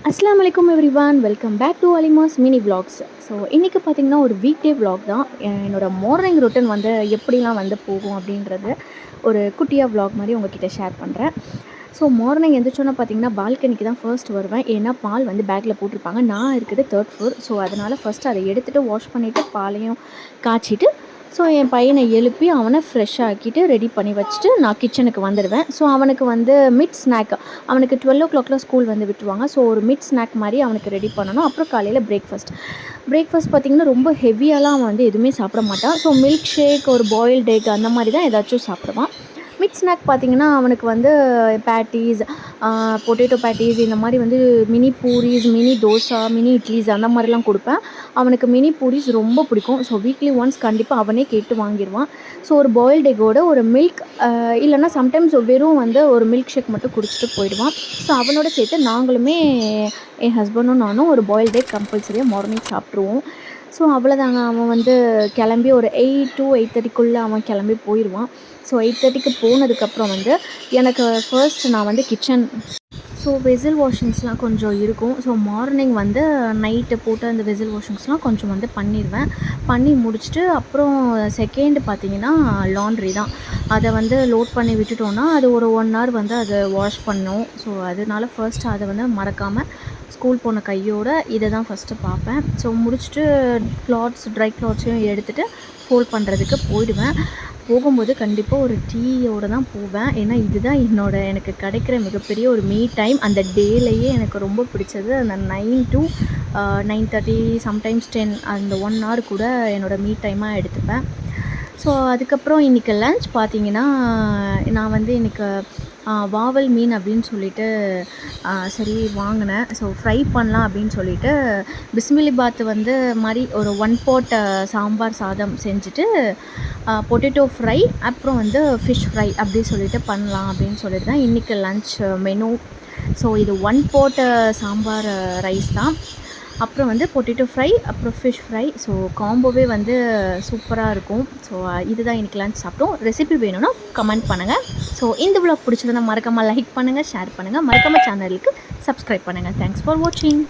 அஸ்ஸலாமு அலைக்கும் everyone, welcome back to Alima's mini vlogs. So இன்றைக்கி பார்த்திங்கன்னா ஒரு வீக்டே vlog தான். என்னோடய மார்னிங் ரொட்டீன் வந்து எப்படிலாம் வந்து போகும் அப்படின்றது ஒரு குட்டியாக vlog மாதிரி உங்ககிட்ட ஷேர் பண்ணுறேன். ஸோ மார்னிங் எந்திரிச்சோன்னே பார்த்திங்கன்னா பால்கனிக்கு தான் ஃபர்ஸ்ட் வருவேன். ஏன்னா பால் வந்து பேக்கில் போட்டிருப்பாங்க. நான் இருக்குது 3rd floor. ஸோ அதனால் ஃபஸ்ட்டு அதை எடுத்துகிட்டு வாஷ் பண்ணிவிட்டு பாலையும் காய்ச்சிட்டு ஸோ என் பையனை எழுப்பி அவனை ஃப்ரெஷ் ஆக்கிட்டு ரெடி பண்ணி வச்சுட்டு நான் கிச்சனுக்கு வந்துடுவேன். ஸோ அவனுக்கு வந்து மிட் ஸ்நாக், அவனுக்கு 12 o'clock ஸ்கூல் வந்து விட்டுருவாங்க. ஸோ ஒரு மிட் ஸ்நாக் மாதிரி அவனுக்கு ரெடி பண்ணணும். அப்புறம் காலையில் பிரேக்ஃபாஸ்ட் பார்த்திங்கன்னா ரொம்ப ஹெவியாலாம் அவன் வந்து எதுவுமே சாப்பிட மாட்டான். ஸோ மில்க் ஷேக், ஒரு பாயில்டு எக் அந்த மாதிரி தான் ஏதாச்சும் சாப்பிடுவான். மிட் ஸ்நாக் பார்த்திங்கன்னா அவனுக்கு வந்து பேட்டீஸ், பொட்டேட்டோ பேட்டீஸ், இந்த மாதிரி வந்து mini puris, mini dosa, mini idlis அந்த மாதிரிலாம் கொடுப்பேன். அவனுக்கு மினி பூரிஸ் ரொம்ப பிடிக்கும். ஸோ வீக்லி ஒன்ஸ் கண்டிப்பாக அவனே கேட்டு வாங்கிடுவான். ஸோ ஒரு பாயில்டு எக்கோட ஒரு மில்க், இல்லைன்னா சம்டைம்ஸ் வெறும் வந்து ஒரு மில்க் ஷேக் மட்டும் குடிச்சிட்டு போயிடுவான். ஸோ அவனோட சேர்த்து நாங்களுமே, என் ஹஸ்பண்டும் நானும் ஒரு பாயில்டு எக் கம்பல்சரியாக மார்னிங் சாப்பிட்ருவோம். ஸோ அவ்வளோதாங்க. அவன் வந்து கிளம்பி ஒரு 8 to 8:30 அவன் கிளம்பி போயிடுவான். ஸோ 8:30க்கு போனதுக்கப்புறம் வந்து எனக்கு ஃபர்ஸ்ட் நான் வந்து கிச்சன், ஸோ வெசில் வாஷிங்ஸ்லாம் கொஞ்சம் இருக்கும். ஸோ மார்னிங் வந்து நைட்டு போட்டு அந்த வெசில் வாஷிங்ஸ்லாம் கொஞ்சம் வந்து பண்ணிடுவேன். பண்ணி முடிச்சுட்டு அப்புறம் செகண்ட் பார்த்திங்கன்னா லாண்ட்ரி தான். அதை வந்து லோட் பண்ணி விட்டுட்டோன்னா அது ஒரு 1 hour வந்து அதை வாஷ் பண்ணணும். ஸோ அதனால ஃபர்ஸ்ட்டு அதை வந்து மறக்காமல் ஸ்கூல் போன கையோடு இதை தான் ஃபஸ்ட்டு பார்ப்பேன். ஸோ முடிச்சுட்டு ட்ரை கிளாத்ஸையும் எடுத்துகிட்டு ஃபோல்ட் பண்ணுறதுக்கு போயிடுவேன். போகும்போது கண்டிப்பாக ஒரு டீயோடு தான் போவேன். ஏன்னா இதுதான் எனக்கு கிடைக்கிற மிகப்பெரிய ஒரு மீ டைம். அந்த டேலேயே எனக்கு ரொம்ப பிடிச்சது அந்த 9 to 9:30, சம்டைம்ஸ் 10, அந்த 1 hour கூட என்னோடய மீ டைமாக எடுத்துப்பேன். ஸோ அதுக்கப்புறம் இன்றைக்கி லன்ச் பார்த்திங்கன்னா நான் வந்து இன்றைக்கி வாவல் மீன் அப்படின்னு சொல்லிட்டு சரி வாங்கினேன். ஸோ ஃப்ரை பண்ணலாம் அப்படின்னு சொல்லிட்டு பிஸ்மிலிபாத் வந்து மாதிரி ஒரு 1 pot சாம்பார் சாதம் செஞ்சுட்டு பொட்டேட்டோ ஃப்ரை, அப்புறம் வந்து ஃபிஷ் ஃப்ரை அப்படி சொல்லிட்டு பண்ணலாம் அப்படின்னு சொல்லிட்டு தான் இன்றைக்கி லன்ச் மெனு. ஸோ இது 1 pot சாம்பார் ரைஸ் தான். அப்புறம் வந்து பொட்டேட்டோ ஃப்ரை, அப்புறம் ஃபிஷ் ஃப்ரை. ஸோ காம்போவே வந்து சூப்பராக இருக்கும். ஸோ இதுதான் இன்றைக்கி லன்ச் சாப்பிட்டோம். ரெசிபி வேணும்னா கமெண்ட் பண்ணுங்கள். ஸோ இந்த vlog பிடிச்சிருந்தா மறக்காமல் லைக் பண்ணுங்கள், ஷேர் பண்ணுங்கள், மறக்காமல் சேனலுக்கு சப்ஸ்கிரைப் பண்ணுங்கள். தேங்க்ஸ் ஃபார் வாட்சிங்.